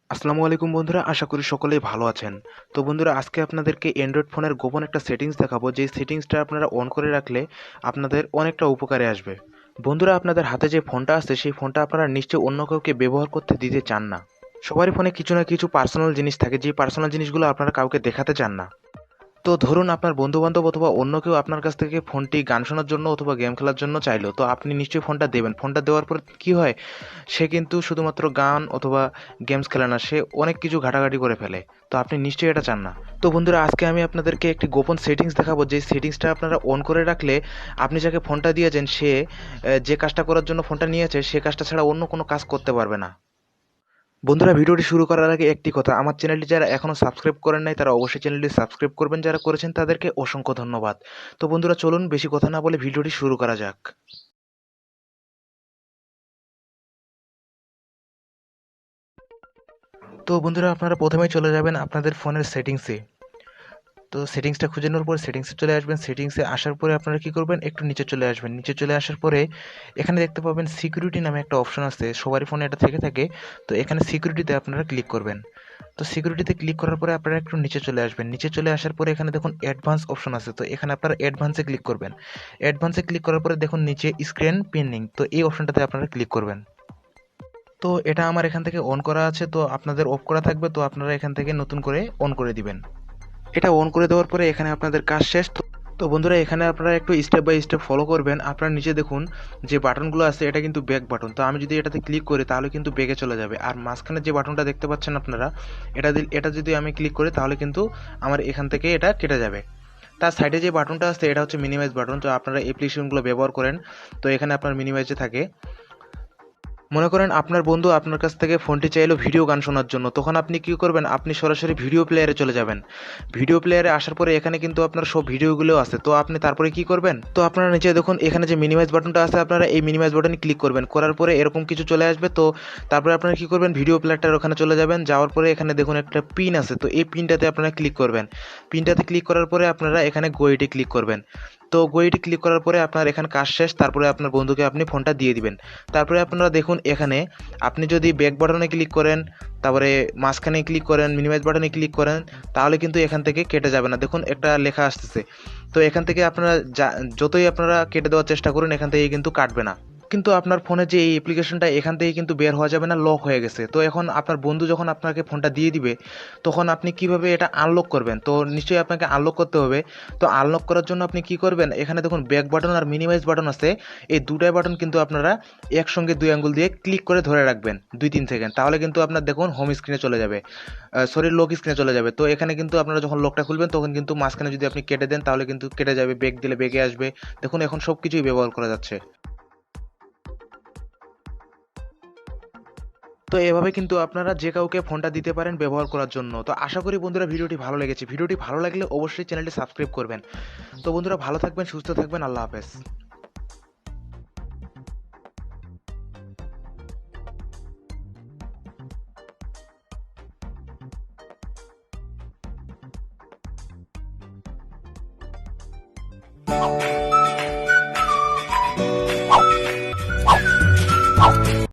আসসালামু আলাইকুম বন্ধুরা, আশা করি সকলেই ভালো আছেন। তো বন্ধুরা, আজকে আপনাদেরকে অ্যান্ড্রয়েড ফোনের গোপন একটা সেটিংস দেখাবো, যেই সেটিংসটা আপনারা অন করে রাখলে আপনাদের অনেকটা উপকারে আসবে। বন্ধুরা, আপনাদের হাতে যে ফোনটা আছে সেই ফোনটা আপনারা নিশ্চয়ই অন্য কাউকে ব্যবহার করতে দিতে চান না। সবারই ফোনে কিছু না কিছু পার্সোনাল জিনিস থাকে, যে পার্সোনাল জিনিসগুলো আপনারা কাউকে দেখাতে চান না। তো ধরুন আপনার বন্ধু-বান্ধব অথবা অন্য কেউ আপনার কাছ থেকে ফোনটি গান শোনার জন্য অথবা গেম খেলার জন্য চাইলো, তো আপনি নিশ্চয়ই ফোনটা দেবেন। ফোনটা দেওয়ার পর কি হয়, সে কিন্তু শুধুমাত্র গান অথবা গেমস খেলে না, সে অনেক কিছু ঘাটাঘাটি করে ফেলে। তো আপনি নিশ্চয়ই এটা চান না। তো বন্ধুরা, আজকে আমি আপনাদেরকে একটি গোপন সেটিংস দেখাবো, যে সেটিংসটা আপনারা অন করে রাখলে আপনি যাকে ফোনটা দিয়েছেন সে যে কাজটা করার জন্য ফোনটা নিয়েছে সে কাজটা ছাড়া অন্য কোনো কাজ করতে পারবে না। বন্ধুরা, ভিডিওটি শুরু করার আগে একটি কথা, আমার চ্যানেলটি যারা এখনও সাবস্ক্রাইব করেন নাই তারা অবশ্যই চ্যানেলটি সাবস্ক্রাইব করবেন, যারা করেছেন তাদেরকে অসংখ্য ধন্যবাদ। তো বন্ধুরা, চলুন বেশি কথা না বলে ভিডিওটি শুরু করা যাক। তো বন্ধুরা, আপনারা প্রথমেই চলে যাবেন আপনাদের ফোনের সেটিংসে। তো সেটিংসটা খুঁজে নেওয়ার পরে সেটিংসে চলে আসবেন। সেটিংসে আসার পরে আপনারা কি করবেন, একটু নিচে চলে আসবেন। নিচে চলে আসার পরে এখানে দেখতে পাবেন সিকিউরিটি নামে একটা অপশন আছে, সবারই ফোনে এটা থেকে থাকে। তো এখানে সিকিউরিটিতে আপনারা ক্লিক করবেন। তো সিকিউরিটিতে ক্লিক করার পরে আপনারা একটু নিচে চলে আসবেন। নিচে চলে আসার পরে এখানে দেখুন অ্যাডভান্স অপশন আছে, তো এখানে আপনারা অ্যাডভান্সে ক্লিক করবেন। অ্যাডভান্সে ক্লিক করার পরে দেখুন নিচে স্ক্রিন পিনিং, তো এই অপশনটাতে আপনারা ক্লিক করবেন। তো এটা আমার এখান থেকে অন করা আছে, তো আপনাদের অফ করা থাকবে, তো আপনারা এখান থেকে নতুন করে অন করে দিবেন। এটা অন করে দেওয়ার পরে এখানে আপনাদের কাজ শেষ। তো বন্ধুরা, এখানে আপনারা একটু স্টেপ বাই স্টেপ ফলো করবেন। আপনারা নিচে দেখুন যে বাটনগুলো আছে এটা কিন্তু ব্যাক বাটন, তো আমি যদি এটাতে ক্লিক করি তাহলে কিন্তু ব্যাকে চলে যাবে। আর মাঝখানে যে বাটনটা দেখতে পাচ্ছেন আপনারা, এটা যদি আমি ক্লিক করি তাহলে কিন্তু আমার এখান থেকে এটা কেটে যাবে। তার সাইডে যে বাটনটা আছে এটা হচ্ছে মিনিমাইজ বাটন, তো আপনারা অ্যাপ্লিকেশনগুলো ব্যবহার করেন, তো এখানে আপনার মিনিমাইজে থাকে। মনে করেন আপনার বন্ধু আপনার কাছ থেকে ফোনটি চাইলো ভিডিও গান শোনার জন্য, তখন আপনি কি করবেন, আপনি সরাসরি ভিডিও প্লেয়ারে চলে যাবেন। ভিডিও প্লেয়ারে আসার পরে এখানে কিন্তু আপনার সব ভিডিওগুলো আছে, তো আপনি তারপরে কি করবেন, তো আপনারা নিচে দেখুন এখানে যে মিনিমাইজ বাটনটা আছে, আপনারা এই মিনিমাইজ বাটনে ক্লিক করবেন। করার পরে এরকম কিছু চলে আসবে। তো তারপরে আপনারা কি করবেন, ভিডিও প্লেয়ারটার ওখানে চলে যাবেন। যাওয়ার পরে এখানে দেখুন একটা পিন আছে, তো এই পিনটাতে আপনারা ক্লিক করবেন। পিনটাতে ক্লিক করার পরে আপনারা এখানে গোয়েটে ক্লিক করবেন। তো গোয়েটে ক্লিক করার পরে আপনার এখানে কাজ শেষ। তারপরে আপনার বন্ধুকে আপনি ফোনটা দিয়ে দিবেন। তারপরে আপনারা দেখুন এখানে আপনি যদি ব্যাক বাটনে ক্লিক করেন, তারপরে মাঝখানে ক্লিক করেন, মিনিমাইজ বাটনে ক্লিক করেন, তাহলে কিন্তু এখান থেকে কেটে যাবে না। দেখুন একটা লেখা আসতেছে, তো এখান থেকে আপনারা যতই আপনারা কেটে দেওয়ার চেষ্টা করুন এখান থেকে কিন্তু কাটবে না। কিন্তু আপনার ফোনে যে এই অ্যাপ্লিকেশনটা এখান থেকে কিন্তু বের হওয়া যাবে না, লক হয়ে গেছে। তো এখন আপনার বন্ধু যখন আপনাকে ফোনটা দিয়ে দিবে তখন আপনি কিভাবে এটা আনলক করবেন, তো নিশ্চয়ই আপনাকে আনলক করতে হবে। তো আনলক করার জন্য আপনি কি করবেন, এখানে দেখুন ব্যাক বাটন আর মিনিমাইজ বাটন আছে, এই দুটাই বাটন কিন্তু আপনারা একসঙ্গে দুই আঙ্গুল দিয়ে ক্লিক করে ধরে রাখবেন 2-3 সেকেন্ড, তাহলে কিন্তু আপনার দেখুন হোম স্ক্রিনে চলে যাবে, সরি লক স্ক্রিনে চলে যাবে। তো এখানে কিন্তু আপনারা যখন লকটা খুলবেন তখন কিন্তু মাঝখানে যদি আপনি কেটে দেন তাহলে কিন্তু কেটে যাবে, ব্যাক দিলে ব্যাকে আসবে। দেখুন এখন সব কিছুই ব্যবহার করা যাচ্ছে। তো এভাবে কিন্তু আপনারা যে কাউকে ফোনটা দিতে পারেন ব্যবহার করার জন্য। তো আশা করি বন্ধুরা ভিডিওটি ভালো লেগেছে। ভিডিওটি ভালো লাগলে অবশ্যই চ্যানেলটি সাবস্ক্রাইব করবেন। তো বন্ধুরা, ভালো থাকবেন, সুস্থ থাকবেন, আল্লাহ হাফেজ।